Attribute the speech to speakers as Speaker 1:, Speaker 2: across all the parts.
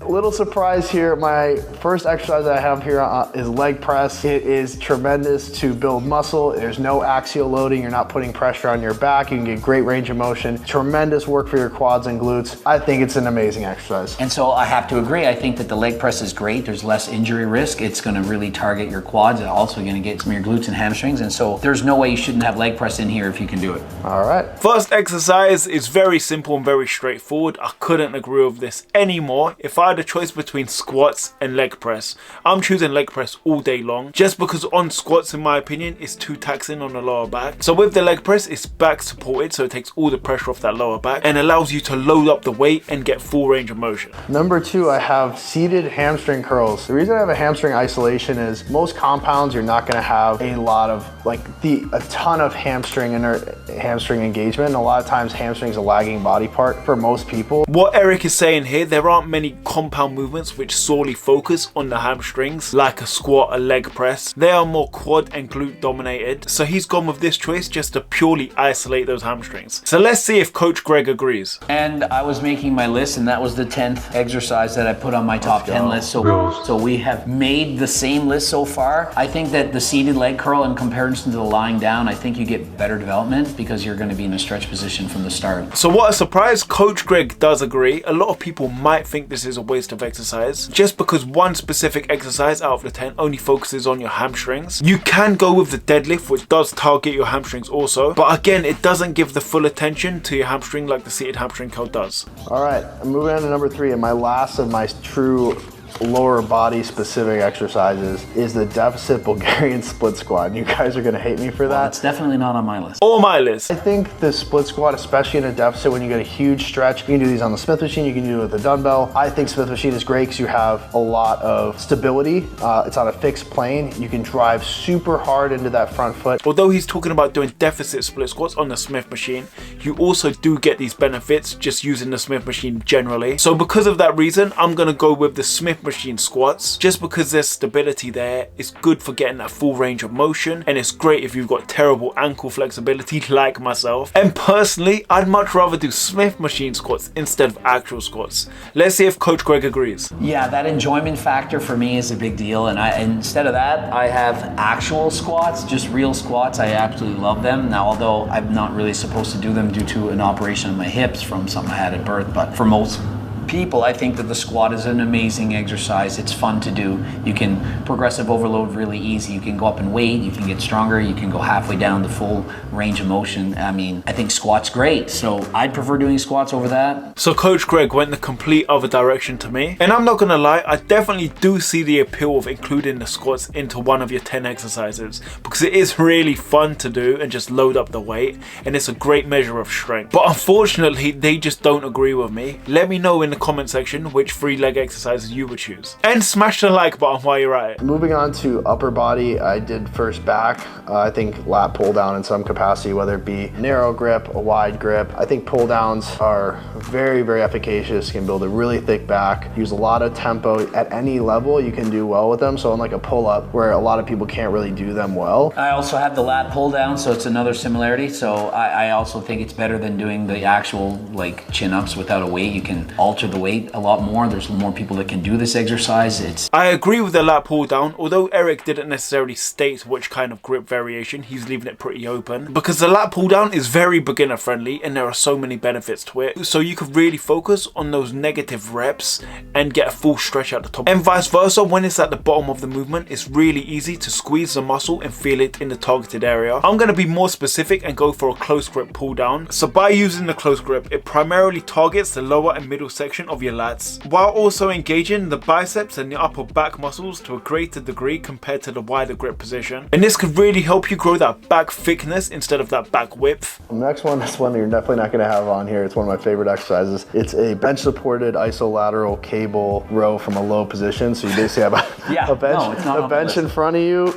Speaker 1: A little surprise here. My first exercise that I have here is leg press. It is tremendous to build muscle. There's no axial loading. You're not putting pressure on your back. You can get great range of motion. Tremendous work for your quads and glutes. I think it's an amazing exercise.
Speaker 2: And so I have to agree. I think that the leg press is great. There's less injury risk. It's going to really target your quads and also going to get some of your glutes and hamstrings. And so there's no way you shouldn't have leg press in here if you can do it.
Speaker 1: All right.
Speaker 3: First exercise is very simple and very straightforward. I couldn't agree with this anymore. If I had a choice between squats and leg press, I'm choosing leg press all day long, just because on squats, in my opinion, it's too taxing on the lower back. So with the leg press, it's back supported, so it takes all the pressure off that lower back and allows you to load up the weight and get full range of motion.
Speaker 1: Number 2, I have seated hamstring curls. The reason I have a hamstring isolation is most compounds, you're not going to have a lot of a ton of hamstring engagement. And a lot of times hamstring is a lagging body part for most people.
Speaker 3: What Eric is saying here, there aren't many compound movements which solely focus on the hamstrings, like a squat, a leg press. They are more quad and glute dominated. So he's gone with this choice just to purely isolate those hamstrings. So let's see if Coach Greg agrees.
Speaker 2: And I was making my list, and that was the 10th exercise that I put on my top 10 list. So we have made the same list so far. I think that the seated leg curl in comparison to the lying down, I think you get better development because you're going to be in a stretch position from the start.
Speaker 3: So what a surprise, Coach Greg does agree. A lot of people might think this is a waste of exercise just because one specific exercise out of the 10 only focuses on your hamstrings. You can go with the deadlift, which does target your hamstrings also, but again, it doesn't give the full attention to your hamstring like the seated hamstring curl does.
Speaker 1: All right, I'm moving on to number 3, and my last of my true lower body specific exercises is the deficit Bulgarian split squat. And you guys are gonna hate me for that.
Speaker 2: Well, it's definitely not on my list.
Speaker 3: Or my list.
Speaker 1: I think the split squat, especially in a deficit when you get a huge stretch, you can do these on the Smith machine, you can do it with a dumbbell. I think Smith machine is great because you have a lot of stability. It's on a fixed plane. You can drive super hard into that front foot.
Speaker 3: Although he's talking about doing deficit split squats on the Smith machine, you also do get these benefits just using the Smith machine generally. So because of that reason, I'm gonna go with the Smith machine squats, just because there's stability there. It's good for getting that full range of motion, and it's great if you've got terrible ankle flexibility like myself. And personally, I'd much rather do Smith machine squats instead of actual squats. Let's see if Coach Greg agrees.
Speaker 2: Yeah, that enjoyment factor for me is a big deal, and instead of that, I have actual squats, just real squats. I absolutely love them. Now, although I'm not really supposed to do them due to an operation on my hips from something I had at birth, but for most people, I think that the squat is an amazing exercise. It's fun to do. You can progressive overload really easy. You can go up in weight, you can get stronger, you can go halfway down the full range of motion. I mean, I think squat's great, so I'd prefer doing squats over that.
Speaker 3: So Coach Greg went the complete other direction to me, and I'm not gonna lie, I definitely do see the appeal of including the squats into one of your 10 exercises, because it is really fun to do and just load up the weight, and it's a great measure of strength. But unfortunately, they just don't agree with me. Let me know in the comment section which 3 leg exercises you would choose, and smash the like button while you're at it.
Speaker 1: Moving on to upper body, I did first back. I think lat pull down in some capacity, whether it be narrow grip, a wide grip. I think pull downs are very, very efficacious. You can build a really thick back, use a lot of tempo at any level. You can do well with them. So unlike a pull up where a lot of people can't really do them well.
Speaker 2: I also have the lat pull down, so it's another similarity. So I also think it's better than doing the actual like chin ups without a weight. You can alter the weight a lot more. There's more people that can do this exercise.
Speaker 3: I agree with the lat pull down, although Eric didn't necessarily state which kind of grip variation. He's leaving it pretty open because the lat pull down is very beginner friendly and there are so many benefits to it. So you could really focus on those negative reps and get a full stretch at the top. And vice versa, when it's at the bottom of the movement, it's really easy to squeeze the muscle and feel it in the targeted area. I'm going to be more specific and go for a close grip pull down. So by using the close grip, it primarily targets the lower and middle section of your lats, while also engaging the biceps and the upper back muscles to a greater degree compared to the wider grip position. And this could really help you grow that back thickness instead of that back width.
Speaker 1: The next one is one that you're definitely not going to have on here. It's one of my favorite exercises. It's a bench supported isolateral cable row from a low position. So you basically have a bench in front of you.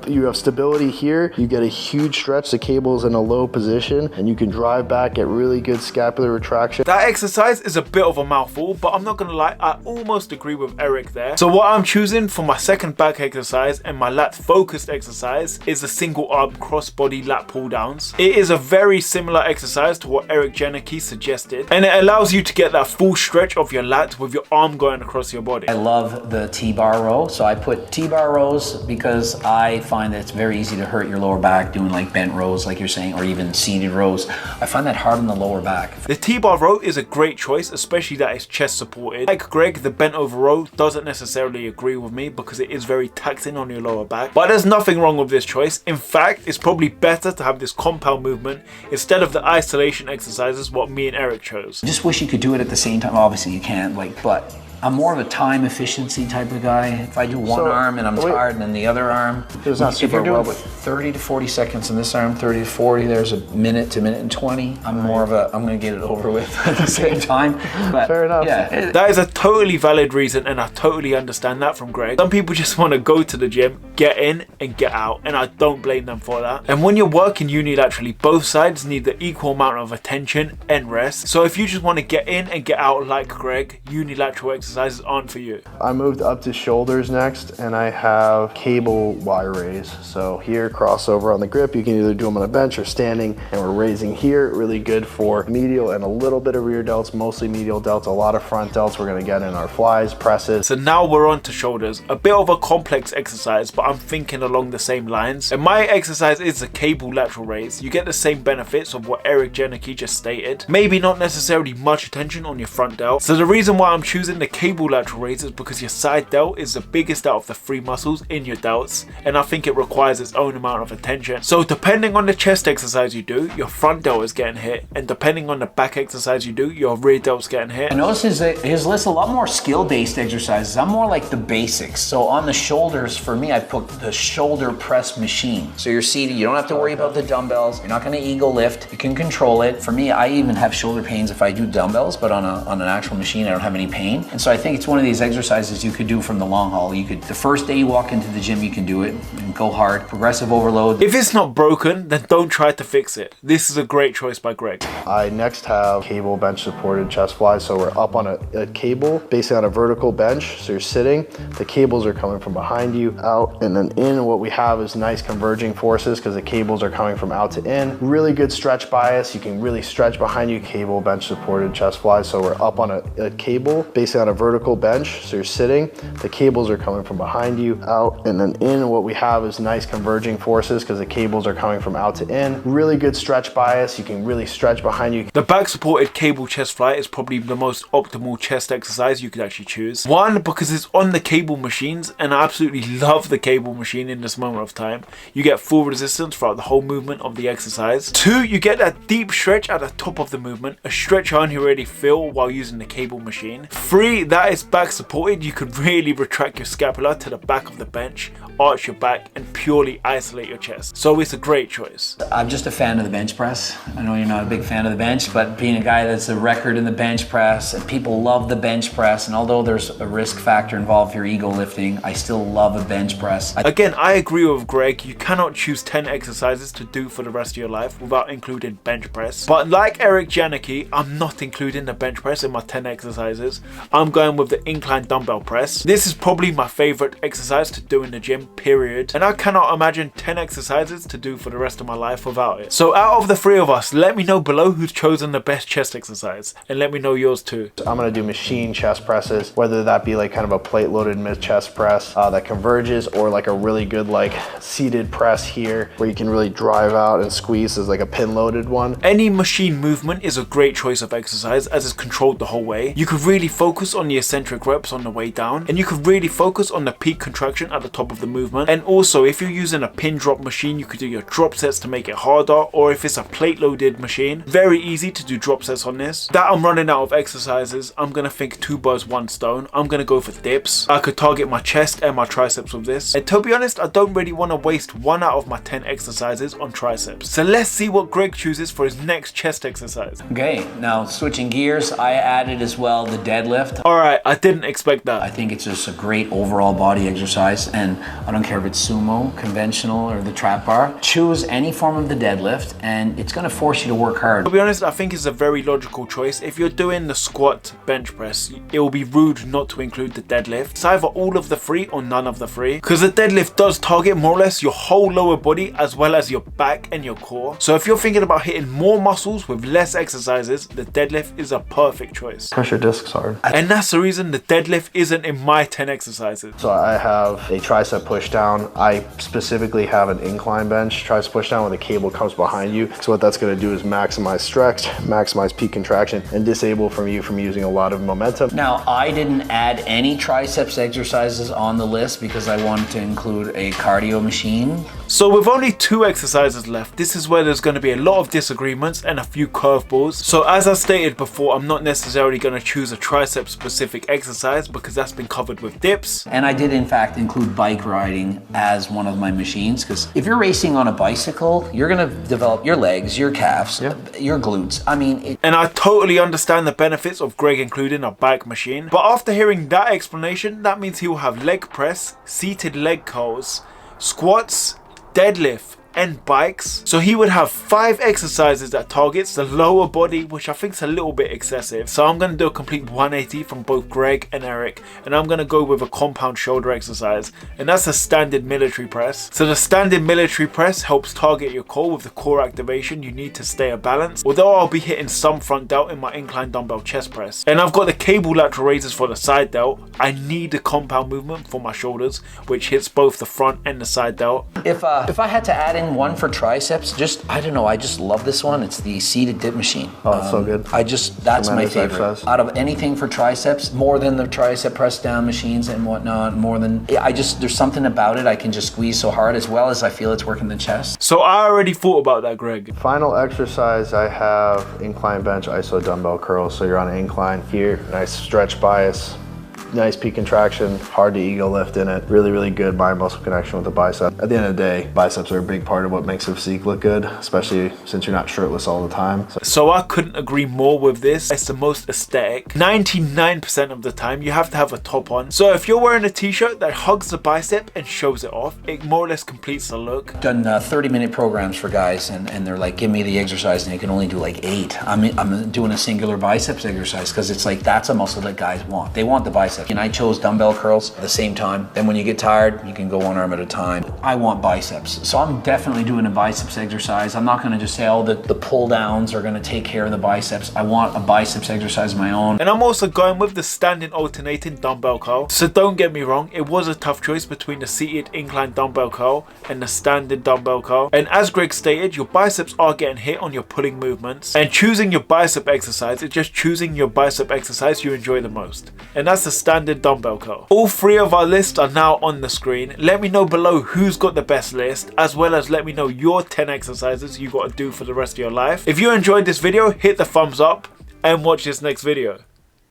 Speaker 1: You have stability here. You get a huge stretch. The cable's in a low position and you can drive back, get really good scapular retraction.
Speaker 3: That exercise is a bit of a mouthful. mouthful, but I'm not gonna lie, I almost agree with Eric there. So what I'm choosing for my second back exercise and my lat focused exercise is the single arm crossbody lat pull downs. It is a very similar exercise to what Eric Janicki suggested, and it allows you to get that full stretch of your lat with your arm going across your body.
Speaker 2: I love the T-bar row, so I put T-bar rows because I find that it's very easy to hurt your lower back doing like bent rows like you're saying, or even seated rows. I find that hard on the lower back.
Speaker 3: The T-bar row is a great choice, especially that it's chest supported. Like Greg, the bent over row doesn't necessarily agree with me because it is very taxing on your lower back, but there's nothing wrong with this choice. In fact, it's probably better to have this compound movement instead of the isolation exercises what me and Eric chose.
Speaker 2: I just wish you could do it at the same time. Obviously you can't, but I'm more of a time efficiency type of guy. If I do one arm and I'm tired and then the other arm,
Speaker 1: it's not super
Speaker 2: if you're doing
Speaker 1: well,
Speaker 2: 30 to 40 seconds in this arm, 30 to 40, there's a minute to minute and 20. I'm more of a, I'm gonna get it over with at the same time. But
Speaker 1: fair enough.
Speaker 2: Yeah.
Speaker 3: That is a totally valid reason, and I totally understand that from Greg. Some people just want to go to the gym, get in and get out, and I don't blame them for that. And when you're working unilaterally, both sides need the equal amount of attention and rest. So if you just want to get in and get out like Greg, unilateral exercises aren't for you.
Speaker 1: I moved up to shoulders next, and I have cable Y raise. So here, crossover on the grip, you can either do them on a bench or standing, and we're raising here, really good for medial and a little bit of rear delts, mostly medial delts, a lot of front delts we're gonna get in our flies, presses.
Speaker 3: So now we're on to shoulders, a bit of a complex exercise, but I'm thinking along the same lines. And my exercise is a cable lateral raise. You get the same benefits of what Eric Janicki just stated, maybe not necessarily much attention on your front delt. So the reason why I'm choosing the cable lateral raise is because your side delt is the biggest out of the three muscles in your delts, and I think it requires its own amount of attention. So depending on the chest exercise you do, your front delt is getting hit, and depending on the back exercise you do, your rear delt's getting hit.
Speaker 2: I notice his list a lot more skill-based exercises. I'm more like the basics. So on the shoulders, for me, I put the shoulder press machine. So you're seated, you don't have to worry about the dumbbells. You're not gonna ego lift, you can control it. For me, I even have shoulder pains if I do dumbbells, but on an actual machine, I don't have any pain. And so I think it's one of these exercises you could do from the long haul. You could, the first day you walk into the gym, you can do it and go hard. Progressive overload.
Speaker 3: If it's not broken, then don't try to fix it. This is a great choice by Greg.
Speaker 1: I next have cable bench supported chest flies. So we're up on a cable, basically on a vertical bench. So you're sitting, the cables are coming from behind you, out and then in. And what we have is nice converging forces because the cables are coming from out to in. Really good stretch bias. You can really stretch behind you, cable bench supported chest flies. So we're up on a cable, basically on a vertical bench. So you're sitting, the cables are coming from behind you, out and then in. What we have is nice converging forces because the cables are coming from out to in. Really good stretch bias. You can really stretch behind you.
Speaker 3: The back supported cable chest fly is probably the most optimal chest exercise you could actually choose. One, because it's on the cable machines, and I absolutely love the cable machine in this moment of time. You get full resistance throughout the whole movement of the exercise. Two, you get that deep stretch at the top of the movement, a stretch you only really feel while using the cable machine. Three, that is back supported. You could really retract your scapula to the back of the bench, arch your back, and purely isolate your chest. So it's a great choice.
Speaker 2: I'm just a fan of the bench press. I know you're not a big fan of the bench, but being a guy that's a record in the bench press, and people love the bench press, and although there's a risk factor involved if you're ego lifting, I still love a bench press.
Speaker 3: Again, I agree with Greg. You cannot choose 10 exercises to do for the rest of your life without including bench press. But like Eric Janicki, I'm not including the bench press in my 10 exercises. I'm going with the incline dumbbell press. This is probably my favorite exercise to do in the gym, period. And I cannot imagine 10 exercises to do for the rest of my life without it. So out of the three of us, let me know below who's chosen the best chest exercise, and let me know yours too.
Speaker 1: I'm gonna do machine chest presses, whether that be like kind of a plate loaded mid chest press that converges, or like a really good like seated press here where you can really drive out and squeeze as like a pin loaded one.
Speaker 3: Any machine movement is a great choice of exercise as it's controlled the whole way. You could really focus on the eccentric reps on the way down, and you could really focus on the peak contraction at the top of the movement. And also, if you're using a pin drop machine, you could do your drop sets to make it harder, or if it's a plate loaded machine, very easy to do drop sets on this. That I'm running out of exercises, I'm gonna think 2 birds 1 stone. I'm gonna go for dips. I could target my chest and my triceps with this, and to be honest, I don't really want to waste 1 out of my 10 exercises on triceps. So let's see what Greg chooses for his next chest exercise.
Speaker 2: Okay, now switching gears, I added as well the deadlift.
Speaker 3: Alright, I didn't expect that.
Speaker 2: I think it's just a great overall body exercise, and I don't care if it's sumo, conventional, or the trap bar. Choose any form of the deadlift, and it's going to force you to work hard.
Speaker 3: To be honest, I think it's a very logical choice. If you're doing the squat, bench press, it will be rude not to include the deadlift. It's either all of the three or none of the three, because the deadlift does target more or less your whole lower body as well as your back and your core. So if you're thinking about hitting more muscles with less exercises, the deadlift is a perfect choice.
Speaker 1: Push your discs hard.
Speaker 3: And that's the reason the deadlift isn't in my 10 exercises.
Speaker 1: So I have a tricep push down. I specifically have an incline bench tricep push down where the cable comes behind you. So what that's going to do is maximize stretch, maximize peak contraction, and disable you from using a lot of momentum.
Speaker 2: Now, I didn't add any triceps exercises on the list because I wanted to include a cardio machine.
Speaker 3: So with only 2 exercises left, this is where there's going to be a lot of disagreements and a few curveballs. So as I stated before, I'm not necessarily going to choose a tricep specific exercise because that's been covered with dips.
Speaker 2: And I did in fact include bike riding as one of my machines, because if you're racing on a bicycle, you're going to develop your legs, your calves, your glutes. I mean,
Speaker 3: and I totally understand the benefits of Greg including a bike machine, but after hearing that explanation, that means he will have leg press, seated leg curls, squats, deadlift, and bikes. So he would have 5 exercises that targets the lower body, which I think is a little bit excessive. So I'm going to do a complete 180 from both Greg and Eric, and I'm going to go with a compound shoulder exercise, and that's a standard military press. So the standard military press helps target your core with the core activation you need to stay a balance, although I'll be hitting some front delt in my incline dumbbell chest press. And I've got the cable lateral raises for the side delt. I need a compound movement for my shoulders, which hits both the front and the side delt.
Speaker 2: If I had to add in one for triceps, I don't know, I just love this one. It's the seated dip machine.
Speaker 1: Oh, it's so good.
Speaker 2: That's my favorite.
Speaker 1: Exercise.
Speaker 2: Out of anything for triceps, more than the tricep press down machines and whatnot, there's something about it I can just squeeze so hard, as well as I feel it's working the chest.
Speaker 3: So I already thought about that, Greg.
Speaker 1: Final exercise, I have incline bench, iso dumbbell curls. So you're on an incline here, nice stretch bias, nice peak contraction, hard to ego lift in it. Really, really good mind muscle connection with the bicep. At the end of the day, biceps are a big part of what makes a physique look good, especially since you're not shirtless all the time.
Speaker 3: So I couldn't agree more with this. It's the most aesthetic. 99% of the time you have to have a top on. So if you're wearing a t-shirt that hugs the bicep and shows it off, it more or less completes the look.
Speaker 2: Done 30-minute programs for guys, and they're like, give me the exercise, and you can only do like 8. I'm doing a singular biceps exercise because it's like, that's a muscle that guys want. They want the biceps. And I chose dumbbell curls at the same time. Then when you get tired, you can go one arm at a time. I want biceps. So I'm definitely doing a biceps exercise. I'm not gonna just say, oh, the pull downs are gonna take care of the biceps. I want a biceps exercise of my own.
Speaker 3: And I'm also going with the standing alternating dumbbell curl. So don't get me wrong, it was a tough choice between the seated incline dumbbell curl and the standing dumbbell curl. And as Greg stated, your biceps are getting hit on your pulling movements. And choosing your bicep exercise is just choosing your bicep exercise you enjoy the most. And that's the standard dumbbell curl. All 3 of our lists are now on the screen. Let me know below who's got the best list, as well as let me know your 10 exercises you got to do for the rest of your life. If you enjoyed this video, hit the thumbs up and watch this next video.